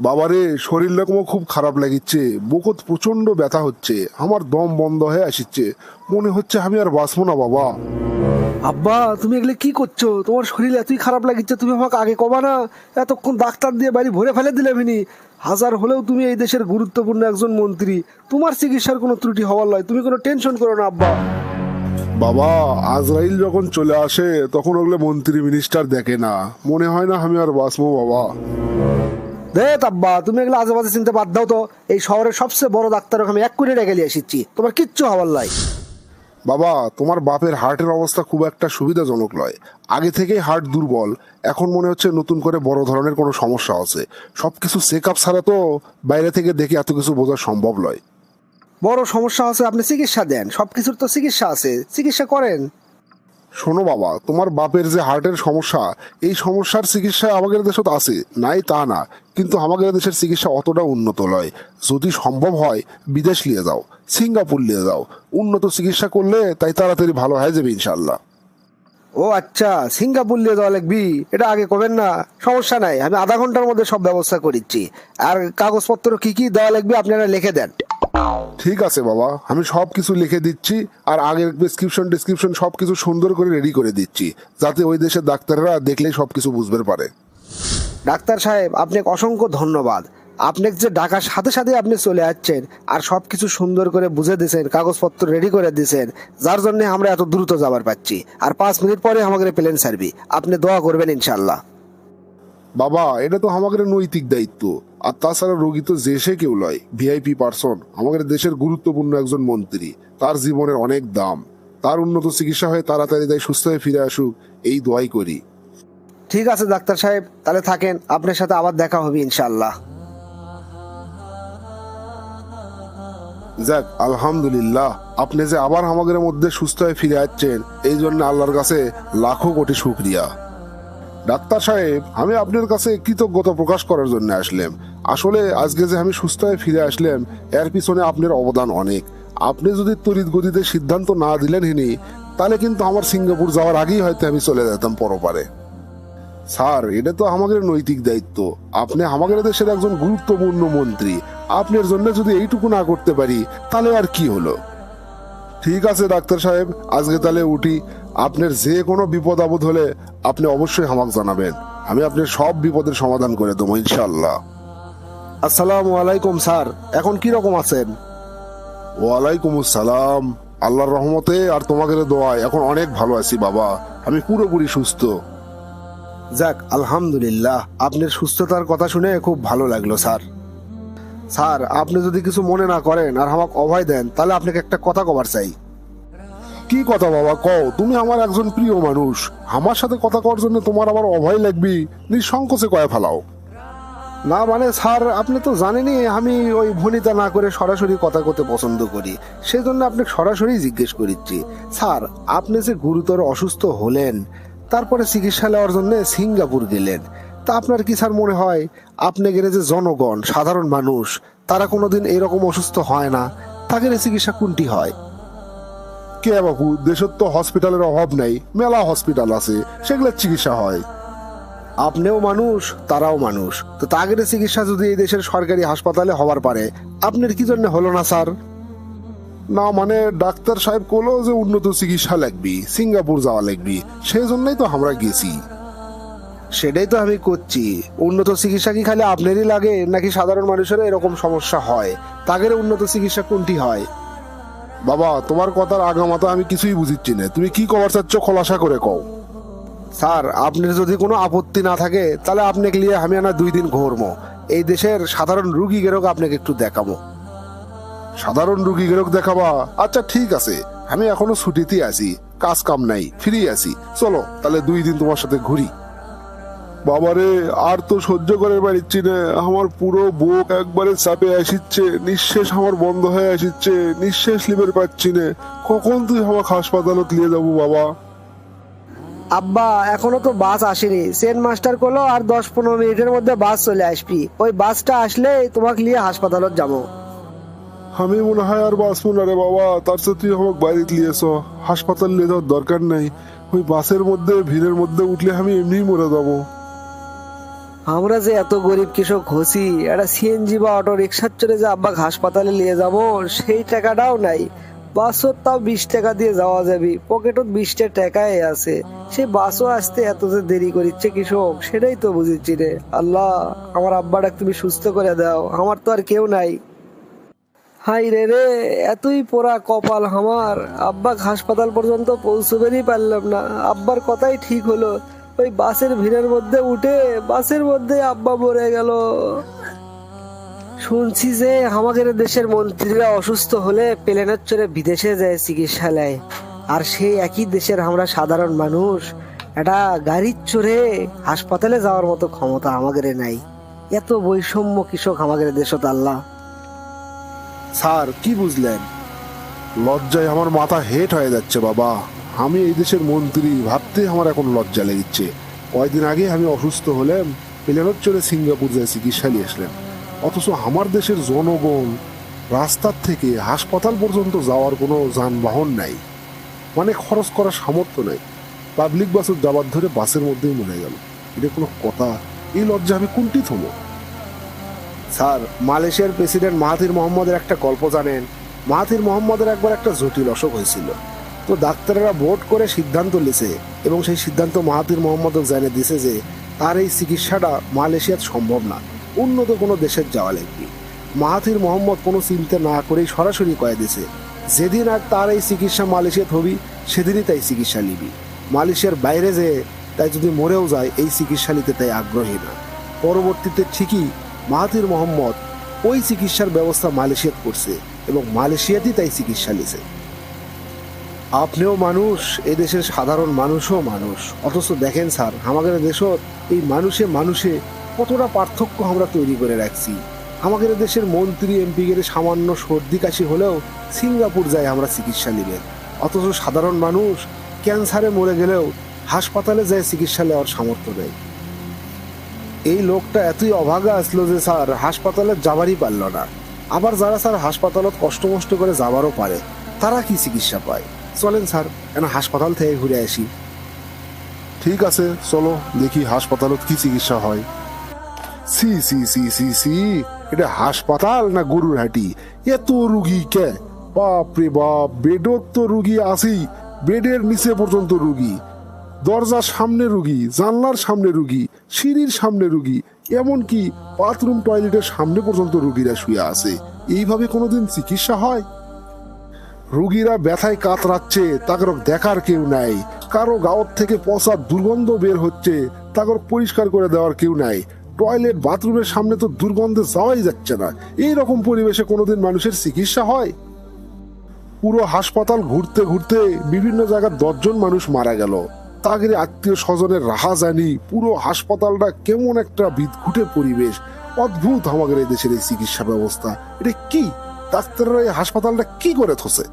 বাবারে, শরীরটা খুব খারাপ লাগিচ্ছে, বুকত প্রচন্ড ব্যথা হচ্ছে, আমার দম বন্ধ হয়ে আসছে, মনে হচ্ছে আমি আর বাঁচবো না বাবা। আব্বা, তুমি এগুলো কি করছো? তোমার শরীর এতই খারাপ লাগিচ্ছে, তুমি আমাকে আগে কবা না? এতক্ষণ ডাক্তার দিয়ে বাড়ি ভরে ফেলে দিলে মিনি। হাজার হলেও তুমি এই দেশের গুরুত্বপূর্ণ একজন মন্ত্রী, তোমার চিকিৎসার কোনো ত্রুটি হওয়ার নয়, তুমি কোনো টেনশন করো না আব্বা। বাবা, আজরাইল যখন চলে আসে তখন ওগুলো মন্ত্রী মিনিস্টার দেখে না, মনে হয় না আমি আর বাঁচবো বাবা। দেখ আব্বা, তুমি এগুলো আজে বাজে চিনতে বাদ দাও তো। এই শহরের সবচেয়ে বড় ডাক্তার আমি এক করে ডেকে নিয়ে এসেছি, তোমার কিচ্ছু হওয়ার নয়। বাবা, তোমার বাপের হার্টের অবস্থা খুব একটা সুবিধাজনক নয়, আগে থেকেই হার্ট দুর্বল, এখন মনে হচ্ছে নতুন করে বড় ধরনের কোনো সমস্যা আছে। সবকিছু চেক আপ ছাড়া তো বাইরে থেকে দেখে এত কিছু বোঝা সম্ভব নয়। বড় সমস্যা আছে, আপনি চিকিৎসা দেন, সবকিছুর তো চিকিৎসা আছে, চিকিৎসা করেন। শোনো বাবা, তোমার বাপের যে হার্টের সমস্যা, এই সমস্যার চিকিৎসা আমাদের দেশে তো আছে, নাই তা না, কিন্তু আমাদের দেশের চিকিৎসা অতটা উন্নত নয়। যদি সম্ভব হয় বিদেশ নিয়ে যাও, সিঙ্গাপুর নিয়ে যাও, উন্নত চিকিৎসা করলে তাই তাড়াতাড়ি ভালো হয়ে যাবে ইনশাল্লাহ। ও আচ্ছা, সিঙ্গাপুর নিয়ে যাওয়া লাগবি, এটা আগে করবেন না? সমস্যা নাই, আমি আধা ঘন্টার মধ্যে সব ব্যবস্থা করিচ্ছি। আর কাগজপত্র কি কি দেওয়া লাগবে আপনারা লিখে দেন। ঠিক আছে বাবা, আমি সব কিছু লিখে দিচ্ছি, আর আগের প্রেসক্রিপশন ডিসক্রিপশন সব কিছু সুন্দর করে রেডি করে দিচ্ছি, যাতে ওই দেশের ডাক্তাররা দেখলেই সব কিছু বুঝতে পারে। ডাক্তার সাহেব, আপনাকে অসংখ্য ধন্যবাদ। আপনাকে যে ডাকার সাথে সাথে আপনি চলে যাচ্ছেন আর সব কিছু সুন্দর করে বুঝে দিয়েছেন, কাগজপত্র রেডি করে দিয়েছেন, যার জন্য আমরা এত দ্রুত যাবার পাচ্ছি। আর 5 মিনিট পরে আমাদের প্লেন ছাড়বি, আপনি দোয়া করবেন ইনশাল্লাহ। বাবা, এটা তো আমাদের নৈতিক দায়িত্ব, আর তাছাড়া রোগী তো যে সে কেউ লয়, ভিআইপি পার্সন, আমাদের দেশের গুরুত্বপূর্ণ একজন মন্ত্রী, তার জীবনের অনেক দাম, তার উন্নত চিকিৎসা হয়ে তাড়াতাড়ি তাই সুস্থ হয়ে ফিরে আসুক, এই দোয়াই করি। ঠিক আছে ডাক্তার সাহেব, তাহলে থাকেন, আপনার সাথে আবার দেখা হবে ইনশাল্লাহ। যাক, আলহামদুলিল্লাহ, আপনি যে আবার আমাদের মধ্যে সুস্থ হয়ে ফিরে আসছেন, এই জন্য আল্লাহর কাছে লাখো কোটি শুকরিয়া। ডাক্তার সাহেব, আমি আপনার কাছে কৃতজ্ঞতা প্রকাশ করার জন্য আসলাম। আসলে আজকে যে আমি সুস্থ হয়ে ফিরে আসলাম, এর পিছনে আপনার অবদান অনেক। আপনি যদি তড়িৎ গতিতে সিদ্ধান্ত না দিলেন হিনি, তাহলে কিন্তু আমার সিঙ্গাপুর যাওয়ার আগেই হয়তো আমি চলে যেতাম পরপারে। স্যার, এটা তো আমাদের নৈতিক দায়িত্ব, আপনি আমাদের দেশের একজন গুরুত্বপূর্ণ মন্ত্রী, আপনার জন্য যদি এইটুকু না করতে পারি তাহলে আর কি হলো। ঠিক আছে ডাক্তার সাহেব, আজকে তাহলে উঠি। আপনার যে কোনো বিপদ আপদ হলে আপনি অবশ্যই আমাকে জানাবেন, আমি আপনার সব বিপদের সমাধান করে দেবো ইনশাল্লাহ। আসসালামু আলাইকুম স্যার, এখন কি রকম আছেন? ওয়ালাইকুম আসসালাম, আল্লাহর রহমতে আর তোমাদের দোয়ায় এখন অনেক ভালো আছি বাবা, আমি পুরোপুরি সুস্থ। যাক আলহামদুলিল্লাহ, আপনার সুস্থতার কথা শুনে খুব ভালো লাগলো স্যার। স্যার, আপনি যদি কিছু মনে না করেন আর আমাকে অভয় দেন, তাহলে আপনাকে একটা কথা কবার চাই। কি কথা বাবা, কও, তুমি আমার একজন প্রিয় মানুষ, আমার সাথে কথা কওয়ার জন্য তোমার আবার অভয় লাগবি? নিঃসংকোচে কয়ে ফেলাও। না মানে স্যার, আপনি তো জানেনই আমি ওই ভনিতা না করে সরাসরি কথা করতে পছন্দ করি, সেই জন্য আপনাকে সরাসরি জিজ্ঞেস করিচ্ছি। স্যার, আপনি যে গুরুতর অসুস্থ হলেন, তারপরে চিকিৎসা নেওয়ার জন্য সিঙ্গাপুর গেলেন, তা আপনার কি স্যার মনে হয় আপনি গেলে যে জনগণ সাধারণ মানুষ তারা কোনোদিন এরকম অসুস্থ হয় না, তাদের চিকিৎসা কোনটি হয়? কে বাবু, দেশের তো হসপিটালের অভাব নাই, মেলা হসপিটাল আছে, সেগুলোর চিকিৎসা হয়। আপনিও মানুষ, তারাও মানুষ, তো তাদের চিকিৎসা যদি এই দেশের সরকারি হাসপাতালে হবার পারে, আপনার কি জন্য হলো না স্যার? না মানে ডাক্তার সাহেব কলো যে উন্নত চিকিৎসা লাগবে, সিঙ্গাপুর যাওয়া লাগবে, সেই জন্যই তো আমরা গেছি। সেটাই তো আমি করছি। উন্নত চিকিৎসা কি খালি আপনারই লাগে, নাকি সাধারণ মানুষেরও এরকম সমস্যা হয়? তাদের উন্নত চিকিৎসা কোনটি হয়? বাবা, তোমার কথার আগামাতা আমি কিছুই বুঝিচ্ছি না, তুমি কি কবার চাচ্ছ খোলাসা করে কও। স্যার, আপনার যদি কোনো আপত্তি না থাকে, তাহলে আপনাকে নিয়ে আমি 2 দিন ঘুরবো, এই দেশের সাধারণ রুগীদেরও আপনাকে একটু দেখাবো। সাধারণ রুগীদেরও দেখাবা? আচ্ছা ঠিক আছে, আমি এখনো ছুটিতে আছি, কাজ কাম নাই, ফ্রি আছি, চলো তাহলে 2 দিন তোমার সাথে ঘুরি। বাবারে, আর তো সহ্য করে পারছি না, আমার পুরো বুক একবারে চাপে আসিচ্ছে, নিঃশ্বাস আমার বন্ধ হয়ে আসিচ্ছে, নিঃশ্বাস লিবার পাচ্ছি না, কখন তুই আমাকে হাসপাতালত নিয়ে যাবো বাবা? আব্বা, এখনো তো বাস আসেনি, সেন্ট মাস্টার করলো আর 10-15 মিনিটের মধ্যে বাস চলে আসবি, ওই বাসটা আসলে তোমাকে নিয়ে হাসপাতালত যাবো। আমি মনে হয় আর বাঁচবো না রে বাবা, তার সাথে তুই আমাকে বাড়িতে নিয়েছ, হাসপাতাল নিয়ে যাওয়ার দরকার নাই, ওই বাসের মধ্যে ভিড়ের মধ্যে উঠলে আমি এমনিই মরে যাবো। আমরা যে এত গরিব কৃষক হছি, একটা সিএনজি বা অটো রিক্সার চড়ে যে আব্বা হাসপাতালে নিয়ে যাব সেই টাকাটাও নাই। বাসও তাও 20 টাকা দিয়ে যাওয়া যাবে, পকেটত 20টা টাকাই আছে। সেই বাসও আসতে এত যে দেরি করিচ্ছে কৃষক, সেটাই তো বুঝিচ্ছি রে। আল্লাহ, আমার আব্বাটাকে তুমি সুস্থ করে দাও, আমার তো আর কেউ নাই। হাই রে রে, এতই পোড়া কপাল আমার, আব্বা হাসপাতাল পর্যন্ত পৌঁছবেরই পারলাম না। আব্বার কথাই ঠিক হলো, ওই বাসের ভিড়ের মধ্যে উঠে বাসের মধ্যে আব্বা মরে গেল। শুনছি যে আমাদের দেশের মন্ত্রীরা অসুস্থ হলে প্লেনের চড়ে বিদেশে যায় চিকিৎসালয়, আর সেই একই দেশের আমরা সাধারণ মানুষ একটা গাড়ির চড়ে হাসপাতালে যাওয়ার মতো ক্ষমতা আমাদের নাই। এত বৈষম্য কৃষক আমাদের দেশত আল্লাহ। স্যার কি বুঝলেন? লজ্জায় আমার মাথা হেট হয়ে যাচ্ছে বাবা। আমি এই দেশের মন্ত্রী ভাবতে আমার এখন লজ্জা লেগেছে। কয়েকদিন আগে আমি অসুস্থ হলাম, প্লেনের চড়ে সিঙ্গাপুর যায় চিকিৎসা নিয়ে আসলাম, অথচ আমার দেশের জনগণ রাস্তার থেকে হাসপাতাল পর্যন্ত যাওয়ার কোনো যানবাহন নাই, মানে খরচ করার সামর্থ্য নাই। পাবলিক বাসের যাবার ধরে বাসের মধ্যেই মরে গেল। এটা কোনো কথা? এই লজ্জা আমি কোনটি থমো? স্যার, মালয়েশিয়ার প্রেসিডেন্ট মাহাথির মোহাম্মদের একটা গল্প জানেন? মাহাথির মোহাম্মদের একবার একটা জটিল অসুখ হয়েছিল, তো ডাক্তারেরা ভোট করে সিদ্ধান্ত নিয়েছে, এবং সেই সিদ্ধান্ত মাহাথির মোহাম্মদও জানিয়ে দিয়েছে যে তার এই চিকিৎসাটা মালয়েশিয়াত সম্ভব না, উন্নত কোনো দেশের যাওয়া লাগবে। মাহাথির মোহাম্মদ কোনো চিন্তা না করেই সরাসরি কয়ে দিয়েছে যেদিন আর তার এই চিকিৎসা মালয়েশিয়াত হবি সেদিনই তাই চিকিৎসা নিবি। মালয়েশিয়ার বাইরে যেয়ে তাই যদি মরেও যায় এই চিকিৎসা নিতে তাই আগ্রহী না। পরবর্তীতে ঠিকই মাহাথির মোহাম্মদ ওই চিকিৎসার ব্যবস্থা মালয়েশিয়াত করছে এবং মালয়েশিয়াতেই তাই চিকিৎসা নিছে। আপনিও মানুষ, এদেশের সাধারণ মানুষও মানুষ, অথচ দেখেন স্যার, আমাদের দেশত এই মানুষে মানুষে কতটা পার্থক্য আমরা তৈরি করে রাখছি। আমাদের দেশের মন্ত্রী এমপিদের সামান্য সর্দি কাশি হলেও সিঙ্গাপুর যায় আমরা চিকিৎসা নিবে, অথচ সাধারণ মানুষ ক্যান্সারে মরে গেলেও হাসপাতালে যায় চিকিৎসা নেওয়ার সামর্থ্য নেই। এই লোকটা এতই অভাগা আসলো যে স্যার হাসপাতালে যাবারই পারল না। আবার যারা স্যার হাসপাতালত কষ্ট মষ্ট করে যাবারও পারে, তারা কি চিকিৎসা পায়? চলেন স্যার, কেন হাসপাতাল থেকে ঘুরে আসি। ঠিক আছে, চলো দেখি হাসপাতালত কি চিকিৎসা হয়। সি সি সি সি সি, এটা হাসপাতাল না গরুর হাটি? এত রুগী কে! বাপ রে বাপ, বেডত তো রুগী আছেই, বেডের নিচে পর্যন্ত রুগী, দরজার সামনে রুগী, জানলার সামনে রুগী, সিঁড়ির সামনে রুগী, এমনকি বাথরুম টয়লেটের সামনে পর্যন্ত রুগীরা শুয়ে আছে। এইভাবে কোনোদিন চিকিৎসা হয়? রুগীরা ব্যথায় কাতরাচ্ছে, তাদের দেখার কেউ নাই। কারো গাওয়ার থেকে পচা দুর্গন্ধ বের হচ্ছে, তাদের পরিষ্কার করে দেওয়ার কেউ নাই। টয়লেট বাথরুমের সামনে তো দুর্গন্ধে যাওয়াই যাচ্ছে না। এই রকম পরিবেশে কোনোদিন মানুষের চিকিৎসা হয়? পুরো হাসপাতাল ঘুরতে ঘুরতে বিভিন্ন জায়গায় 10 জন মানুষ মারা গেল। তাদের আত্মীয় স্বজনের রাহা জানি, পুরো হাসপাতালটা কেমন একটা বিদঘুটে পরিবেশ। অদ্ভুত আমাদের এই দেশের এই চিকিৎসা ব্যবস্থা। এটা কি? ডাক্তাররা এই হাসপাতালটা কি করে থসে?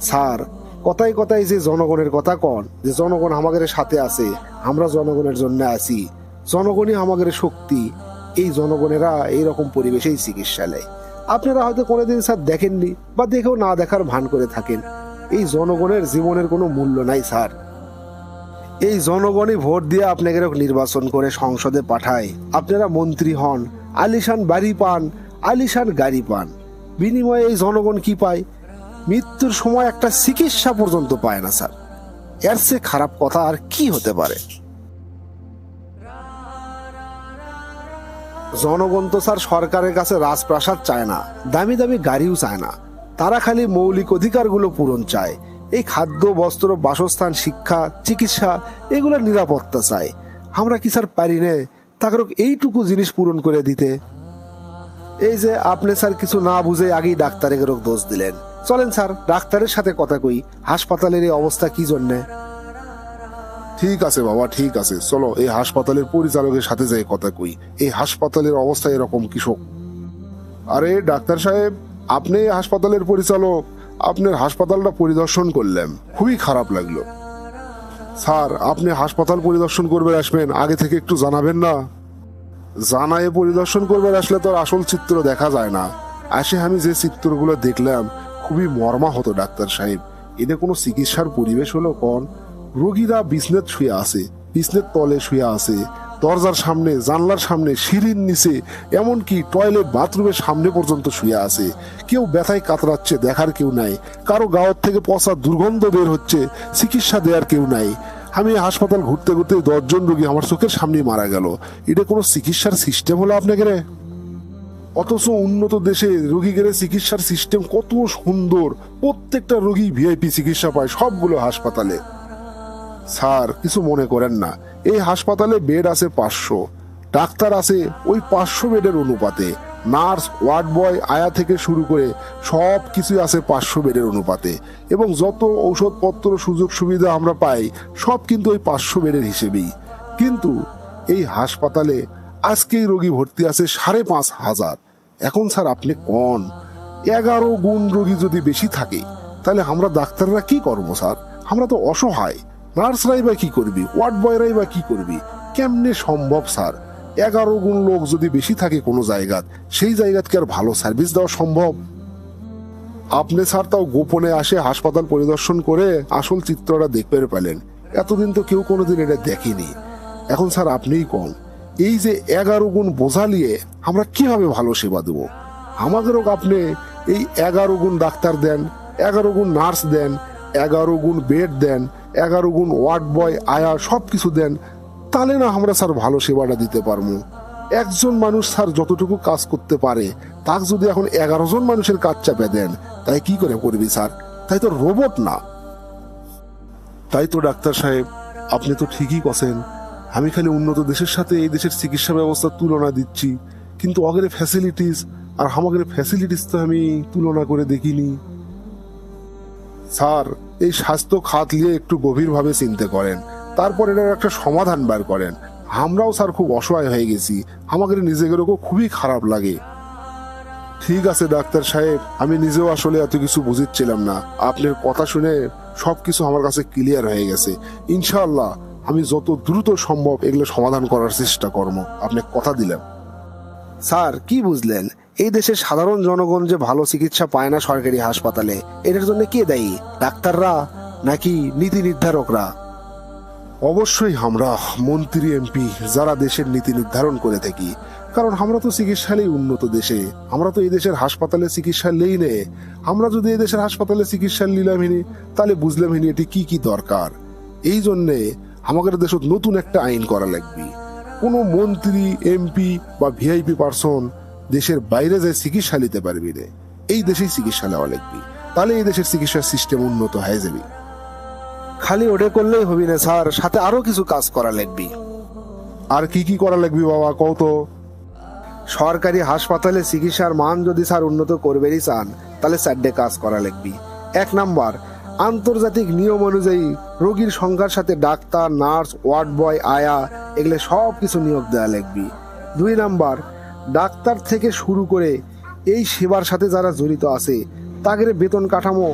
স্যার, কথায় কথায় যে জনগণের কথা কন, যে জনগণ আমাদের সাথে আছে, আমরা জনগণের জন্য আছি, জনগণই আমাদের শক্তি, এই জনগণেরা এইরকম পরিবেশেই চিকিৎসা নেয়। আপনারা হয়তো কোনোদিন স্যার দেখেননি, বা দেখেও না দেখার ভান করে থাকেন। এই জনগণের জীবনের কোনো মূল্য নাই স্যার। এই জনগণই ভোট দিয়ে আপনাকে নির্বাচন করে সংসদে পাঠায়, আপনারা মন্ত্রী হন, আলিশান বাড়ি পান, আলিশান গাড়ি পান। বিনিময়ে এই জনগণ কি পায়? মৃত্যুর সময় একটা চিকিৎসা পর্যন্ত পায় না স্যার। এর চেয়ে খারাপ কথা আর কি হতে পারে? জনগণ তো স্যার সরকারের কাছে রাজপ্রাসাদ চায় না, দামি দামি গাড়িও চায় না, তারা খালি মৌলিক অধিকারগুলো পূরণ চায়। এই খাদ্য, বস্ত্র, বাসস্থান, শিক্ষা, চিকিৎসা, এগুলোর নিরাপত্তা চায়। আমরা কি স্যার পারি না তাকে এইটুকু জিনিস পূরণ করে দিতে? এই যে আপনি স্যার কিছু না বুঝে আগেই ডাক্তারের দোষ দিলেন। চলেন স্যার, ডাক্তারের সাথে কথা কই, হাসপাতালের এই অবস্থা কি জন্যে। ঠিক আছে বাবা, ঠিক আছে, চলো এই হাসপাতালের পরিচালকের সাথে যাই কথা কই। এই হাসপাতালের অবস্থা এরকম কৃষক। আরে ডাক্তার সাহেব, আপনি এই হাসপাতালের পরিচালক, আপনার হাসপাতালটা পরিদর্শন করলাম, খুবই খারাপ লাগলো। স্যার, আপনি হাসপাতাল পরিদর্শন করবে আসবেন, আগে থেকে একটু জানাবেন না? জানায়ে পরিদর্শন করবে আসলে তো আর আসল চিত্র দেখা যায় না। আসে আমি যে চিত্রগুলো দেখলাম খুবই মর্মাহত ডাক্তার সাহেব। এটা কোনো চিকিৎসার পরিবেশ হলো কোন? রোগীরা বিছনের শুয়ে আছে, বিছনের তলে শুয়ে আছে, দরজার সামনে, জানলার সামনে, সিঁড়ির নিচে, এমনকি টয়লেট বাথরুমের সামনে পর্যন্ত শুয়ে আছে। কেউ ব্যথায় কাতরাচ্ছে, দেখার কেউ নাই। কারো গাওয়ার থেকে পচা দুর্গন্ধ বের হচ্ছে, চিকিৎসা দেওয়ার কেউ নাই। আমি এই হাসপাতাল ঘুরতে ঘুরতে 10 জন রোগী আমার চোখের সামনেই মারা গেল। এটা কোনো চিকিৎসার সিস্টেম হলো আপনাকে রে? অথচ উন্নত দেশে রোগীদের চিকিৎসার সিস্টেম কত সুন্দর, প্রত্যেকটা রোগী ভিআইপি চিকিৎসা পায় সবগুলো হাসপাতালে। স্যার কিছু মনে করেন না, এই হাসপাতালে বেড আছে 500, ডাক্তার আছে ওই 500 বেডের অনুপাতে, নার্স, ওয়ার্ড বয়, আয়া থেকে শুরু করে সব কিছুই আছে 500 বেডের অনুপাতে, এবং যত ঔষধপত্র সুযোগ সুবিধা আমরা পাই সব কিন্তু ওই 500 বেডের হিসেবেই। কিন্তু এই হাসপাতালে আজকেই রোগী ভর্তি আছে 5,500। এখন স্যার আপনি কোন 11 গুণ রোগী যদি বেশি থাকে তাহলে আমরা ডাক্তাররা কি করবো স্যার? আমরা তো অসহায়। নার্সরাই বা কি করবি, ওয়ার্ড বয়রাই বা কি করবি? কেমনে সম্ভব স্যার? 11 গুণ লোক যদি বেশি থাকে কোনো জায়গাত, সেই জায়গাত কি আর ভালো সার্ভিস দেওয়া সম্ভব? আপনি স্যার তাও গোপনে আসে হাসপাতাল পরিদর্শন করে আসল চিত্রটা দেখতে পেলেন। এতদিন তো কেউ কোনোদিন এটা দেখেনি। এখন স্যার আপনিই কোন, এই যে 11 গুণ বোঝা নিয়ে আমরা কিভাবে ভালো সেবা দেব? আমাদেরও আপনি এই 11 গুণ ডাক্তার দেন, 11 গুণ নার্স দেন, 11 গুণ বেড দেন, 11 গুণ ওয়ার্ড বয়, আয়া সব কিছু দেন, তাহলে না আমরা স্যার ভালো সেবাটা দিতে পারবো। একজন মানুষ স্যার যতটুকু কাজ করতে পারে তাক যদি এখন 11 জন মানুষের কাজ চাপে দেন, তাই কি করে করবি স্যার? তাই তো রোবট না। তাই তো ডাক্তার সাহেব, আপনি তো ঠিকই কছেন। আমি খালি উন্নত দেশের সাথে এই দেশের চিকিৎসা ব্যবস্থার তুলনা দিচ্ছি, কিন্তু আগের ফ্যাসিলিটিস আর আমাদের ফ্যাসিলিটিস তো আমি তুলনা করে দেখিনি। স্যার এই স্বাস্থ্য খাত নিয়ে একটু গভীরভাবে চিন্তা করেন, তারপর এটার একটা সমাধান বের করেন। আমরাও স্যার খুব অসহায় হয়ে গেছি, আমাদের নিজেদেরও খুবই খারাপ লাগে। ঠিক আছে ডাক্তার সাহেব, আমি নিজেও আসলে এত কিছু বুঝিচ্ছিলাম না। আপনার কথা শুনে সবকিছু আমার কাছে ক্লিয়ার হয়ে গেছে। ইনশাআল্লাহ আমি যত দ্রুত সম্ভব এগুলো সমাধান করার চেষ্টা করব, আপনি কথা দিলাম। স্যার কি বুঝলেন? এই দেশের সাধারণ জনগণ যে ভালো চিকিৎসা পায় না সরকারি হাসপাতালে, এটার জন্য কে দায়ী? ডাক্তাররা নাকি নীতি নির্ধারকরা? অবশ্যই আমরা মন্ত্রী, এমপি, যারা দেশের নীতি নির্ধারণ করে থাকি। কারণ আমরা তো চিকিৎসালেই উন্নত দেশে, আমরা তো এই দেশের হাসপাতালে চিকিৎসা লেই নে। আমরা যদি এই দেশের হাসপাতালে চিকিৎসা নিলাম হিনি, তাহলে বুঝলাম হিনি এটি কি কি দরকার। এই জন্যে আমাদের দেশত নতুন একটা আইন করা লাগবে। কোনো মন্ত্রী, এমপি বা ভিআইপি পার্সন দেশের বাইরে যায় চিকিৎসা নিতে পারবি না, এই দেশেই চিকিৎসা নেওয়া লাগবে। তাহলে এই দেশের চিকিৎসার সিস্টেম উন্নত হয়ে যাবে। খালি ওটা করলেই হবি না স্যার, সাথে আরো কিছু কাজ করা লাগবে। আর কি কি করা লাগবে বাবা কও তো? সরকারি হাসপাতালে চিকিৎসার মান যদি স্যার উন্নত করবেনই চান, তাহলে 4টে কাজ করা লাগবে। 1 নাম্বার, আন্তর্জাতিক নিয়ম অনুযায়ী রোগীর সংখ্যার সাথে ডাক্তার, নার্স, ওয়ার্ড বয়, আয়া এগুলো সব কিছু নিয়োগ দেওয়া লাগবে। 2 নাম্বার, ডাক্তার থেকে শুরু করে এই সেবার সাথে যারা জড়িত আছে তাদের বেতন কাঠামো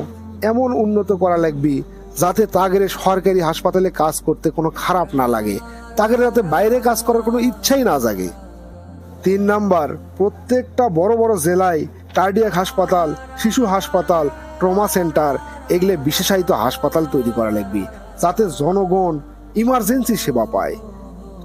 এমন উন্নত করা লাগবে যাতে তাদের সরকারি হাসপাতালে কাজ করতে কোনো খারাপ না লাগে, তাদের যাতে বাইরে কাজ করার কোনো ইচ্ছাই না জাগে। 3 নাম্বার, প্রত্যেকটা বড় বড় জেলায় কার্ডিয়াক হাসপাতাল, শিশু হাসপাতাল, ট্রমা সেন্টার এগুলো বিশেষায়িত হাসপাতাল তৈরি করা লাগবে যাতে জনগণ ইমার্জেন্সি সেবা পায়।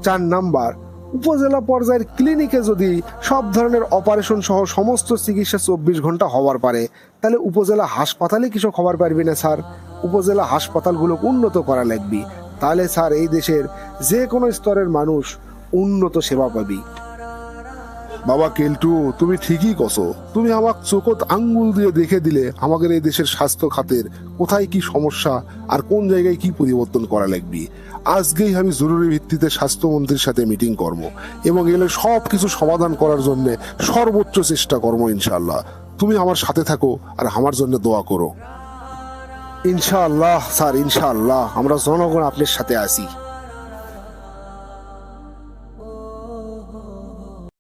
4 নাম্বার, উপজেলা পর্যায়ের ক্লিনিকে যদি সব ধরনের অপারেশন সহ সমস্ত চিকিৎসা 24 ঘন্টা হওয়ার পারে, তাহলে উপজেলা হাসপাতালে কিছু খবর পারবি না স্যার। উপজেলা হাসপাতালগুলো উন্নত করা লাগবে, তাহলে স্যার এই দেশের যে কোনো স্তরের মানুষ উন্নত সেবা পাবি। বাবা কেলটু, তুমি ঠিকই কছো। তুমি আমার চোখত আঙ্গুল দিয়ে দেখে দিলে আমাদের এই দেশের স্বাস্থ্য খাতের কোথায় কি সমস্যা আর কোন জায়গায় কি পরিবর্তন করা লাগবে। আজকেই আমি জরুরি ভিত্তিতে স্বাস্থ্যমন্ত্রীর সাথে মিটিং করব এবং এগুলো সব কিছু সমাধান করার জন্য সর্বোচ্চ চেষ্টা করব ইনশাআল্লাহ। তুমি আমার সাথে থাকো আর আমার জন্য দোয়া করো। ইনশাআল্লাহ স্যার, ইনশাআল্লাহ আমরা জনগণ আপনার সাথে আছি।